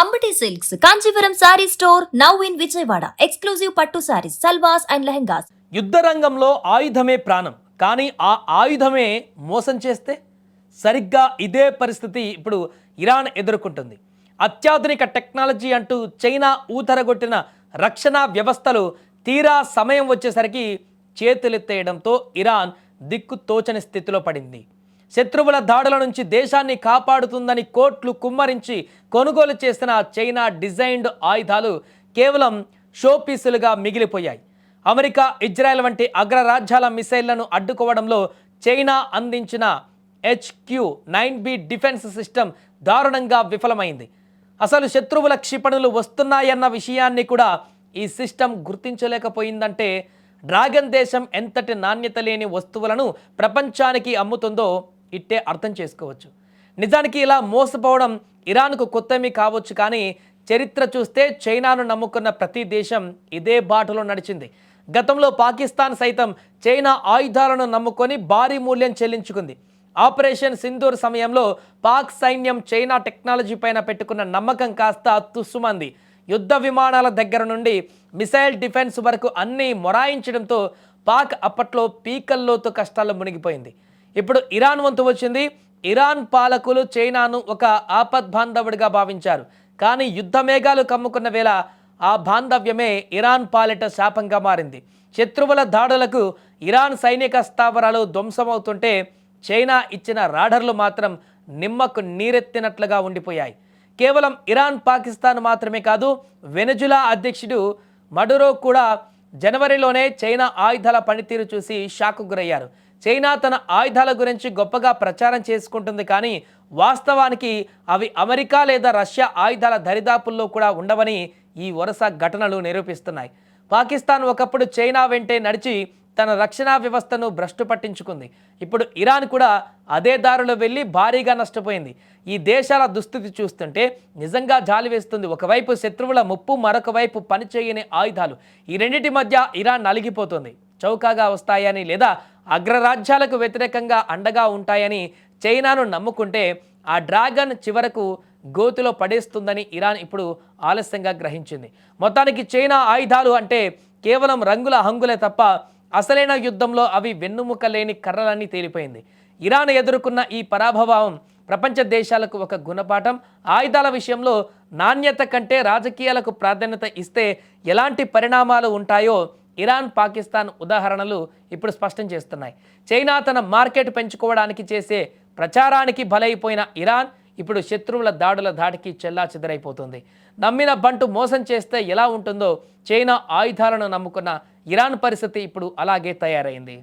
Ambati silks Kanchipuram sorry store now in Vijayawada. Exclusive పట్టు saris, సల్వాస్ and lehengas. యుద్ధ రంగంలో ఆయుధమే ప్రాణం, కానీ ఆ ఆయుధమే మోసం చేస్తే సరిగ్గా ఇదే పరిస్థితి ఇప్పుడు ఇరాన్ ఎదుర్కొంటుంది. అత్యాధునిక టెక్నాలజీ అంటూ చైనా ఊతరగొట్టిన రక్షణ వ్యవస్థలు తీరా సమయం వచ్చేసరికి చేతులెత్తేయడంతో ఇరాన్ దిక్కు తోచని స్థితిలో పడింది. శత్రువుల దాడుల నుంచి దేశాన్ని కాపాడుతుందని కోట్లు కుమ్మరించి కొనుగోలు చేసిన చైనా డిజైన్డ్ ఆయుధాలు కేవలం షో పీసులుగా మిగిలిపోయాయి. అమెరికా, ఇజ్రాయెల్ వంటి అగ్రరాజ్యాల మిసైళ్లను అడ్డుకోవడంలో చైనా అందించిన HQ-9B డిఫెన్స్ సిస్టమ్ దారుణంగా విఫలమైంది. అసలు శత్రువుల క్షిపణులు వస్తున్నాయన్న విషయాన్ని కూడా ఈ సిస్టమ్ గుర్తించలేకపోయిందంటే డ్రాగన్ దేశం ఎంతటి నాణ్యత లేని వస్తువులను ప్రపంచానికి అమ్ముతుందో ఇట్టే అర్థం చేసుకోవచ్చు. నిజానికి ఇలా మోసపోవడం ఇరాన్కు కొత్తమీ కావచ్చు, కానీ చరిత్ర చూస్తే చైనాను నమ్ముకున్న ప్రతి దేశం ఇదే బాటలో నడిచింది. గతంలో పాకిస్తాన్ సైతం చైనా ఆయుధాలను నమ్ముకొని భారీ మూల్యం చెల్లించుకుంది. ఆపరేషన్ సింధూర్ సమయంలో పాక్ సైన్యం చైనా టెక్నాలజీ పైన పెట్టుకున్న నమ్మకం కాస్త తుస్సుమంది. యుద్ధ విమానాల దగ్గర నుండి మిసైల్ డిఫెన్స్ వరకు అన్నీ మొరాయించడంతో పాక్ అప్పట్లో పీకల్లోతు కష్టాల్లో మునిగిపోయింది. ఇప్పుడు ఇరాన్ వంతు వచ్చింది. ఇరాన్ పాలకులు చైనాను ఒక ఆపద్బాంధవుడిగా భావించారు, కానీ యుద్ధ మేఘాలు కమ్ముకున్న వేళ ఆ బాంధవ్యమే ఇరాన్ పాలిట శాపంగా మారింది. శత్రువుల దాడులకు ఇరాన్ సైనిక స్థావరాలు ధ్వంసమవుతుంటే చైనా ఇచ్చిన రాడర్లు మాత్రం నిమ్మకు నీరెత్తినట్లుగా ఉండిపోయాయి. కేవలం ఇరాన్, పాకిస్తాన్ మాత్రమే కాదు, వెనజులా అధ్యక్షుడు మడురో కూడా జనవరిలోనే చైనా ఆయుధాల పనితీరు చూసి షాకు గురయ్యారు. చైనా తన ఆయుధాల గురించి గొప్పగా ప్రచారం చేసుకుంటుంది, కానీ వాస్తవానికి అవి అమెరికా లేదా రష్యా ఆయుధాల దరిదాపుల్లో కూడా ఉండవని ఈ వరుస ఘటనలు నిరూపిస్తున్నాయి. పాకిస్తాన్ ఒకప్పుడు చైనా వెంటే నడిచి తన రక్షణ వ్యవస్థను భ్రష్టు పట్టించుకుంది. ఇప్పుడు ఇరాన్ కూడా అదే దారిలో వెళ్ళి భారీగా నష్టపోయింది. ఈ దేశాల దుస్థితి చూస్తుంటే నిజంగా జాలి వేస్తుంది. ఒకవైపు శత్రువుల ముప్పు, మరొక వైపు పనిచేయని ఆయుధాలు. ఈ రెండింటి మధ్య ఇరాన్ నలిగిపోతుంది. చౌకగా వస్తాయని లేదా అగ్రరాజ్యాలకు వ్యతిరేకంగా అండగా ఉంటాయని చైనాను నమ్ముకుంటే ఆ డ్రాగన్ చివరకు గోతిలో పడేస్తుందని ఇరాన్ ఇప్పుడు ఆలస్యంగా గ్రహించింది. మొత్తానికి చైనా ఆయుధాలు అంటే కేవలం రంగుల హంగులే తప్ప అసలైన యుద్ధంలో అవి వెన్నుముక లేని కర్రలని తేలిపోయింది. ఇరాన్ ఎదుర్కొన్న ఈ పరాభవం ప్రపంచ దేశాలకు ఒక గుణపాఠం. ఆయుధాల విషయంలో నాణ్యత కంటే రాజకీయాలకు ప్రాధాన్యత ఇస్తే ఎలాంటి పరిణామాలు ఉంటాయో ఇరాన్, పాకిస్తాన్ ఉదాహరణలు ఇప్పుడు స్పష్టం చేస్తున్నాయి. చైనా తన మార్కెట్ పెంచుకోవడానికి చేసే ప్రచారానికి బలైపోయిన ఇరాన్ ఇప్పుడు శత్రువుల దాడుల ధాటికి చెల్లాచెదరైపోతుంది. నమ్మిన బంటు మోసం చేస్తే ఎలా ఉంటుందో చైనా ఆయుధాలను నమ్ముకున్న ఇరాన్ పరిస్థితి ఇప్పుడు అలాగే తయారైంది.